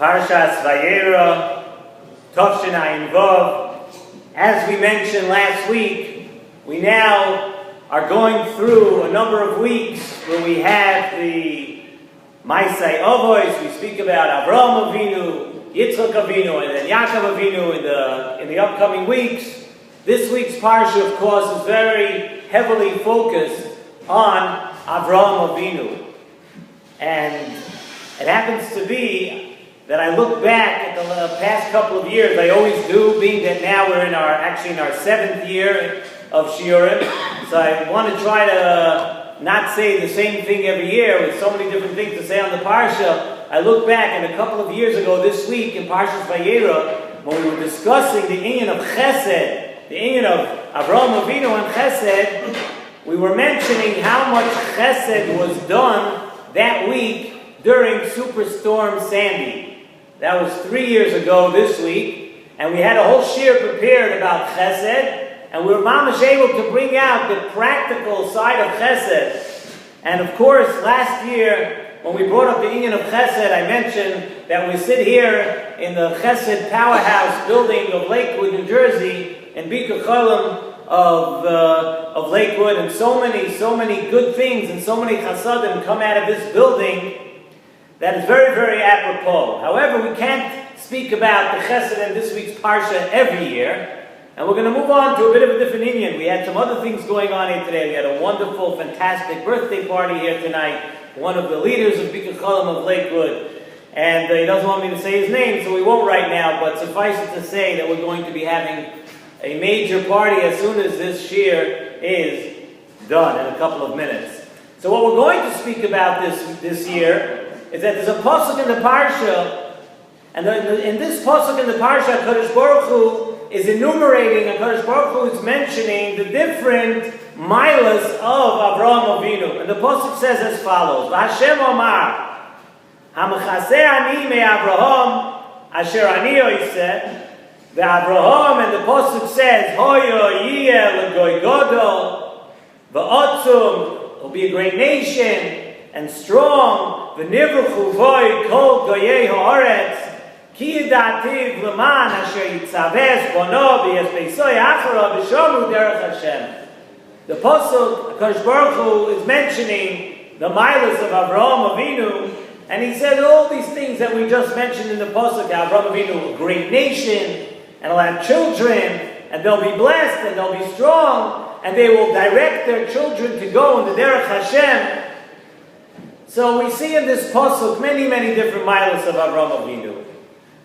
Parshas Vayeira, Tovshin Ayin Vav. As we mentioned last week, we now are going through a number of weeks where we have the Maaseh Avos. We speak about Avraham Avinu, Yitzchak Avinu, and then Yaakov Avinu in the upcoming weeks. This week's parsha, of course, is very heavily focused on Avraham Avinu. And it happens to be that I look back at the past couple of years. I always do, being that now we're in our 7th year of Shiurim. So I want to try to not say the same thing every year with so many different things to say on the Parsha. I look back, and a couple of years ago this week in Parshas Vayeira, when we were discussing the inyan of Chesed, the inyan of Avraham Avinu and Chesed, we were mentioning how much Chesed was done that week during Superstorm Sandy. That was 3 years ago this week, and we had a whole shiur prepared about Chesed, and we were mamash able to bring out the practical side of Chesed. And of course, last year, when we brought up the inyan of Chesed, I mentioned that we sit here in the Chesed Powerhouse building of Lakewood, New Jersey, in Bika Cholim of Lakewood, and so many good things and so many chasadim come out of this building. That is very, very apropos. However, we can't speak about the Chesed in this week's Parsha every year. And we're going to move on to a bit of a different inyan. We had some other things going on here today. We had a wonderful, fantastic birthday party here tonight. One of the leaders of Bika Cholim of Lakewood. And he doesn't want me to say his name, so we won't right now. But suffice it to say that we're going to be having a major party as soon as this shiur is done in a couple of minutes. So what we're going to speak about this year is that there's a pasuk in the parsha, and in this pasuk in the parsha, HaKadosh Baruch Hu is enumerating, HaKadosh Baruch Hu is mentioning the different milas of Avraham Avinu. And the pasuk says as follows: Hashem Omar, Hamachaseh ani me Avraham, Asher ani oiseh. The Avraham, and the pasuk says, Hoyo yiyeh l'goy godol, v'otzum, will be a great nation and strong. V'nivruchu voy kol goyei ha'aretz, ki yidativ l'man asher yitzaves bono v'yes beisoy achara v'shomu derech Hashem. The pasuk, HaKadosh Baruch Hu is mentioning the milas of Avraham Avinu, and he said all these things that we just mentioned in the pasuk. Avraham Avinu, a great nation, and will have children, and they'll be blessed, and they'll be strong, and they will direct their children to go in the derech Hashem. So we see in this pasuk many different milas of Avraham Avinu.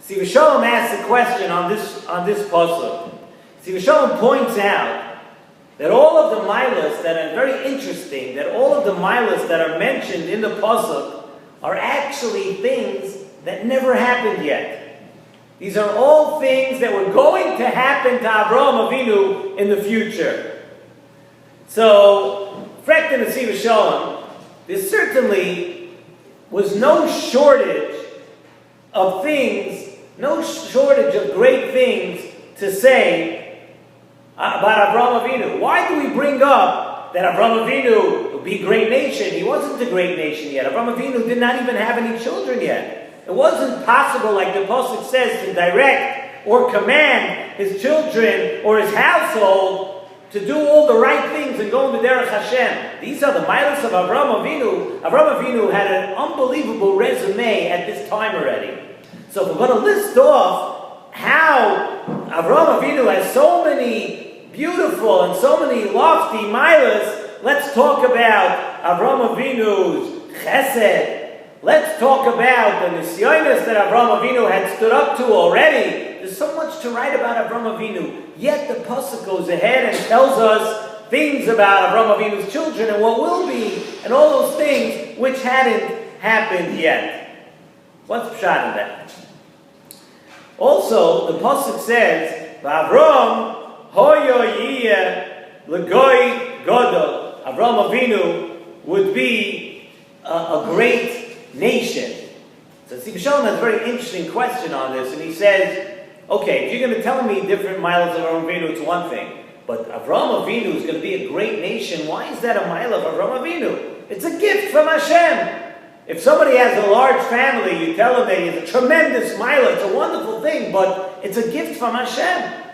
Nesivos Shalom asks a question on this pasuk. Nesivos Shalom points out that all of the milas that are very interesting, that all of the milas that are mentioned in the pasuk are actually things that never happened yet. These are all things that were going to happen to Avraham Avinu in the future. So, frek to Nesivos Shalom, there certainly was no shortage of things, no shortage of great things to say about Avraham Avinu. Why do we bring up that Avraham Avinu would be a great nation? He wasn't a great nation yet. Avraham Avinu did not even have any children yet. It wasn't possible, like the pasuk says, to direct or command his children or his household to do all the right things and go into derech Hashem. These are the milas of Avraham Avinu. Avraham Avinu had an unbelievable resume at this time already. So if we're going to list off how Avraham Avinu has so many beautiful and so many lofty milas, let's talk about Avraham Avinu's chesed. Let's talk about the nisyonos that Avraham Avinu had stood up to already. There's so much to write about Avraham Avinu. Yet the pasuk goes ahead and tells us things about Avraham Avinu's children and what will be, and all those things which hadn't happened yet. What's pshat in that? Also, the pasuk says, "V'Avram hoyo yiyeh l'goy godol." Avraham Avinu would be a great nation. So Nesivos Shalom has a very interesting question on this, and he says, okay, if you're going to tell me different miles of Avraham Avinu, it's one thing. But Avraham Avinu is going to be a great nation. Why is that a mile of Avraham Avinu? It's a gift from Hashem. If somebody has a large family, you tell them that he has a tremendous mila, it's a wonderful thing, but it's a gift from Hashem.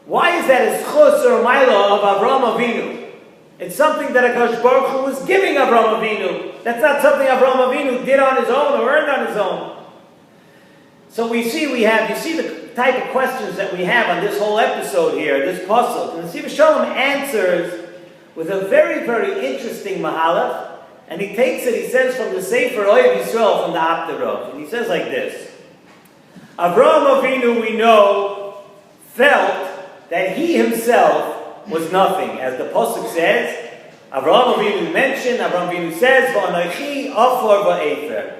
Why is that a schus or a mila of Avraham Avinu? It's something that HaKadosh Baruch Hu was giving Avraham Avinu. That's not something Avraham Avinu did on his own or earned on his own. So you see the type of questions that we have on this whole episode here, this pasuk. And Nesivos Shalom answers with a very, very interesting mahalach. And he takes it, he says, from the Sefer Oyev Yisrael, from the Apterov. And he says like this. Avraham Avinu, we know, felt that he himself was nothing. As the pasuk says, Avraham Avinu mentioned, Avraham Avinu says, V'anochi afor v'efer.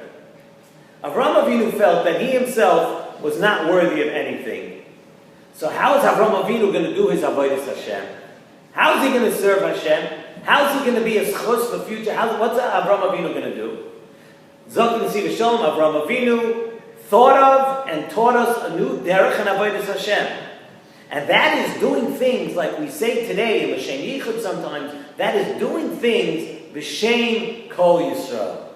Avraham Avinu felt that he himself was not worthy of anything. So how is Avraham Avinu going to do his avodas Hashem? How is he going to serve Hashem? How is he going to be a schus for future? What's Avraham Avinu going to do? Zok Nesivos Shalom, Avraham Avinu thought of and taught us a new derech and avodas Hashem. And that is doing things like we say today in L'Shem Yichud sometimes, that is doing things b'shem kol Yisrael.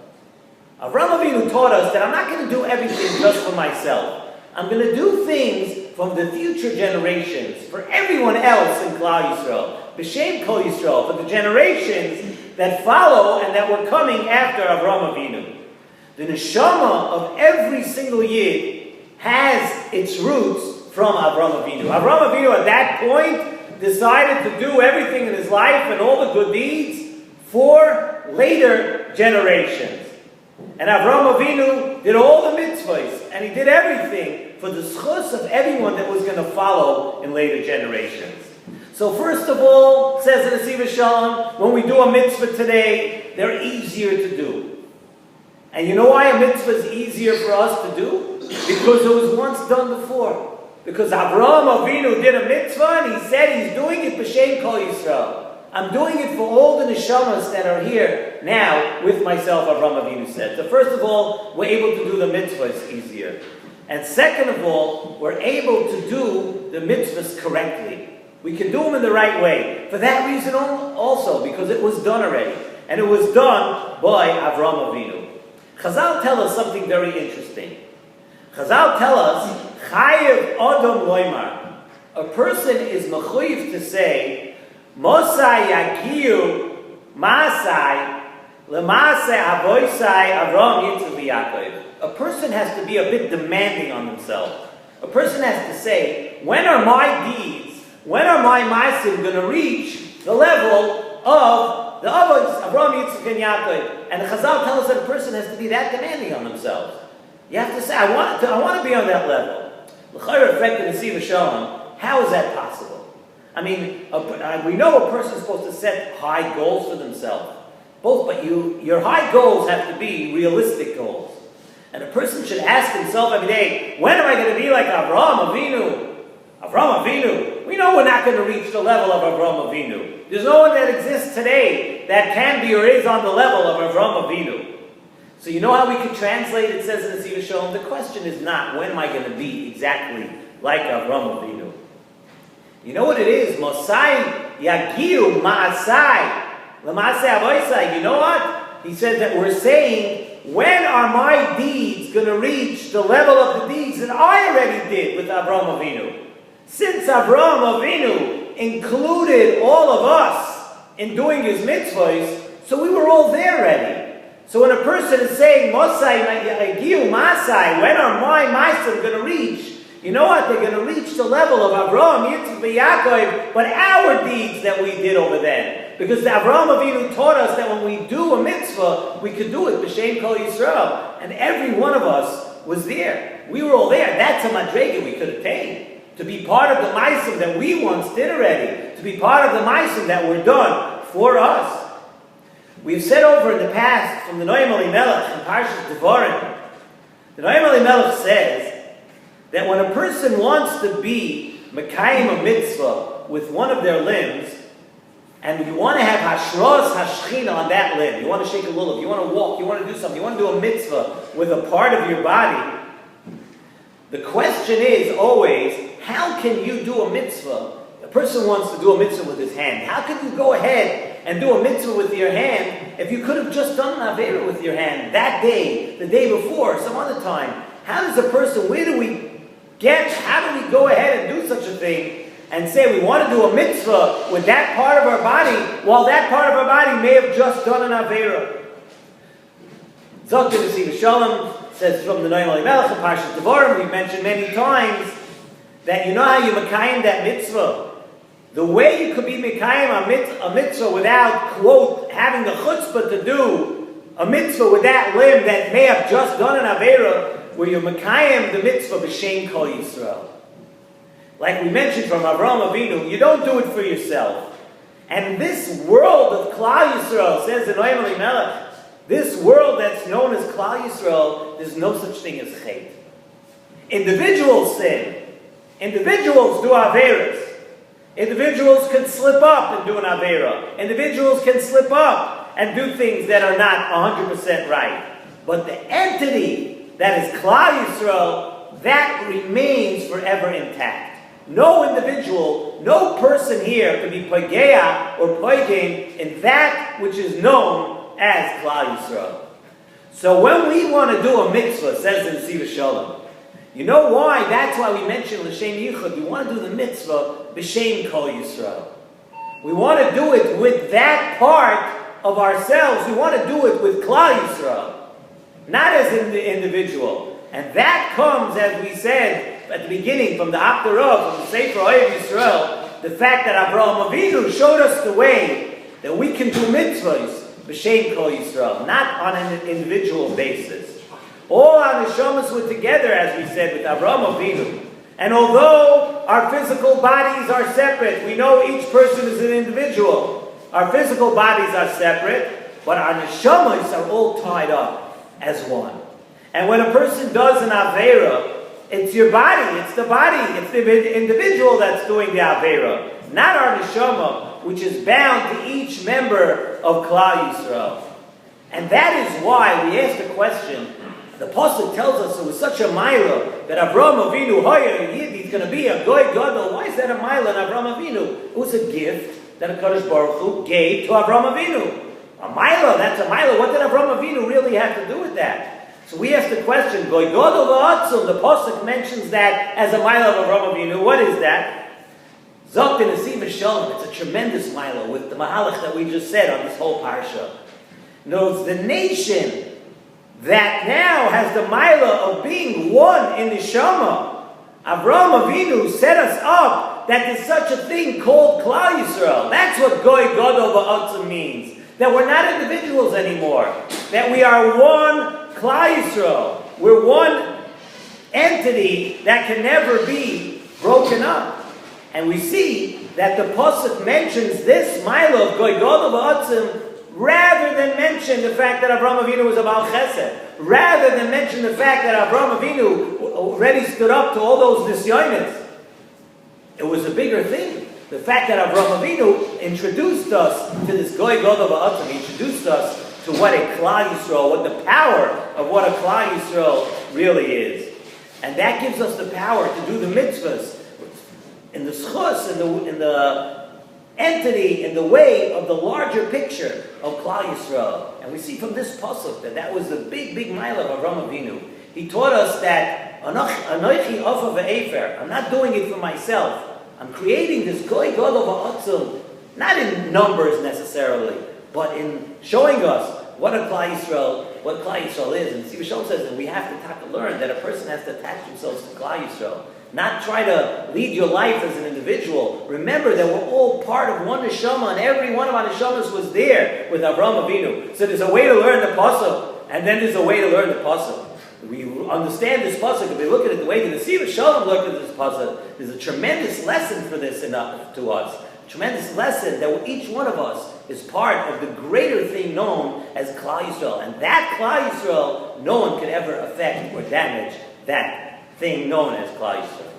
Avraham Avinu taught us that I'm not going to do everything just for myself. I'm going to do things from the future generations, for everyone else in Klal Yisrael. B'shem kol Yisrael, for the generations that follow and that were coming after Avraham Avinu. The neshama of every single Yid has its roots from Avraham Avinu. Avraham Avinu at that point decided to do everything in his life and all the good deeds for later generations. And Avraham Avinu did all the mitzvahs, and he did everything for the schus of everyone that was going to follow in later generations. So first of all, says in Nesivos Shalom, when we do a mitzvah today, they're easier to do. And you know why a mitzvah is easier for us to do? Because it was once done before. Because Avraham Avinu did a mitzvah and he said he's doing it b'shem kol Yisrael. I'm doing it for all the neshamas that are here now with myself, Avraham Avinu said. So first of all, we're able to do the mitzvahs easier. And second of all, we're able to do the mitzvahs correctly. We can do them in the right way. For that reason also, because it was done already. And it was done by Avraham Avinu. Chazal tell us something very interesting. Chazal tell us, Chayev Adam Loimar. A person is mechuyev to say, Mosai Yagiu Masai Lemasai Avoisai Avram Yitzchak Yaakov. A person has to be a bit demanding on himself. A person has to say, when are my deeds, when are my ma'asim going to reach the level of the Avos, Avram Yitzchak and Yaakov? And the Chazal tell us that a person has to be that demanding on themselves. You have to say, I want to be on that level. L'chayr effect in Nesivos Shalom, how is that possible? I mean, we know a person is supposed to set high goals for themselves. But your high goals have to be realistic goals. And a person should ask himself every day, when am I going to be like Avraham Avinu? Avraham Avinu. We know we're not going to reach the level of Avraham Avinu. There's no one that exists today that can be or is on the level of Avraham Avinu. So you know how we can translate it, says in Nesivos Shalom, the question is not, when am I going to be exactly like Avraham Avinu? You know what it is? Mosai Yagiu Ma'asai L'Maasei Avoisai. You know what? He says that we're saying, when are my deeds going to reach the level of the deeds that I already did with Avraham Avinu? Since Avraham Avinu included all of us in doing his mitzvahs, so we were all there already. So when a person is saying, Mosai Yagiu Ma'asai, when are my ma'asim going to reach? You know what? They're going to reach the level of Avraham, Yitzchak, Yaakov, but our deeds that we did over then. Because the Avraham Avinu taught us that when we do a mitzvah, we could do it b'shem kol Yisrael. And every one of us was there. We were all there. That's a madrega we could attain. To be part of the ma'asim that we once did already. To be part of the ma'asim that were done for us. We've said over in the past, from the Noam Elimelech in Parshas Devarim, the Noam Elimelech says, that when a person wants to be Mekayim a mitzvah with one of their limbs, and you want to have Hashros Hashchina on that limb, you want to shake a lulav, you want to walk, you want to do something, you want to do a mitzvah with a part of your body, the question is always, how can you do a mitzvah? A person wants to do a mitzvah with his hand. How can you go ahead and do a mitzvah with your hand if you could have just done an Aveira with your hand that day, the day before, some other time? How does a person, how do we go ahead and do such a thing and say we want to do a mitzvah with that part of our body while that part of our body may have just done an Aveira? Nesivos Shalom says from the Noam Elimelech in Parshas Vayeira, we've mentioned many times that you know how you mekayim that mitzvah. The way you could be mekayim a mitzvah without, quote, having the chutzpah to do a mitzvah with that limb that may have just done an Aveira, where you're mekayim the mitzvah b'shem kol Yisrael. Like we mentioned from Avraham Avinu, you don't do it for yourself. And this world of Klal Yisrael, says the Noam Elimelech, this world that's known as Klal Yisrael, there's no such thing as chet. Individuals sin. Individuals do Aveiras. Individuals can slip up and do an Aveira. Individuals can slip up and do things that are not 100% right. But the entity that is Klal Yisrael, that remains forever intact. No individual, no person here can be poigeya or poigim in that which is known as Klal Yisrael. So when we want to do a mitzvah, says the Nesivos Shalom, you know why? That's why we mentioned L'Shem Yichud. We want to do the mitzvah b'Shem Kol Yisrael. We want to do it with that part of ourselves. We want to do it with Klal Yisrael, not as an individual. And that comes, as we said at the beginning, from the Haftarah, from the Sefer Oyev Yisrael, the fact that Avraham Avinu showed us the way that we can do mitzvahs b'Shem Kol Yisrael, not on an individual basis. All our neshamas were together, as we said, with Avraham Avinu. And although our physical bodies are separate, we know each person is an individual. Our physical bodies are separate, but our neshamas are all tied up as one. And when a person does an Aveira, it's your body, it's the individual that's doing the Aveira, not our neshama, which is bound to each member of Klal Yisrael. And that is why we asked the question. The Pasuk tells us it was such a mila that Avraham Avinu, he's going to be a goy gadol. Why is that a mila in Avraham Avinu? It was a gift that HaKadosh Baruch Hu gave to Avraham Avinu. A mila, that's a mila. What did Avraham Avinu really have to do with that? So we asked the question, goy gadol v'atzum. The Pasuk mentions that as a mila of Avraham Avinu. What is that? Zok in Nesivos Shalom. It's a tremendous mila with the mahalach that we just said on this whole parsha. Knows the nation that now has the milah of being one in the Neshama. Avraham Avinu set us up that there's such a thing called Klal Yisrael. That's what Goy Gadol Ba'atzim means. That we're not individuals anymore. That we are one Klal Yisrael. We're one entity that can never be broken up. And we see that the Pasuk mentions this milah of Goy Gadol Ba'atzim rather than mention the fact that Avraham Avinu was a Baal Chesed, rather than mention the fact that Avraham Avinu already stood up to all those nisyonis. It was a bigger thing. The fact that Avraham Avinu introduced us to this Goy Gadol Ba'atzim, he introduced us to what a Klal Yisrael, what the power of what a Klal Yisrael really is. And that gives us the power to do the mitzvahs in the schus, in the entity, in the way of the larger picture of Klal Yisrael. And we see from this pasuk that was the big mile of Avraham Avinu. He taught us that Anochi Ofa Ve'efer, I'm not doing it for myself. I'm creating this Goy Gadol Ba'atzim, not in numbers necessarily, but in showing us what Klal Yisrael is. And Nesivos Shalom says that we have to learn that a person has to attach themselves to Klal Yisrael. Not try to lead your life as an individual. Remember that we're all part of one neshama, and every one of our neshamas was there with Avraham Avinu. So there's a way to learn the pasuk, and then there's a way to learn the pasuk. We understand this pasuk. If we look at it the way the Nesivos Shalom looked at this pasuk, there's a tremendous lesson for this to us. A tremendous lesson that each one of us is part of the greater thing known as Klal Yisrael. And that Klal Yisrael, no one could ever affect or damage that thing known as Klal Yisrael.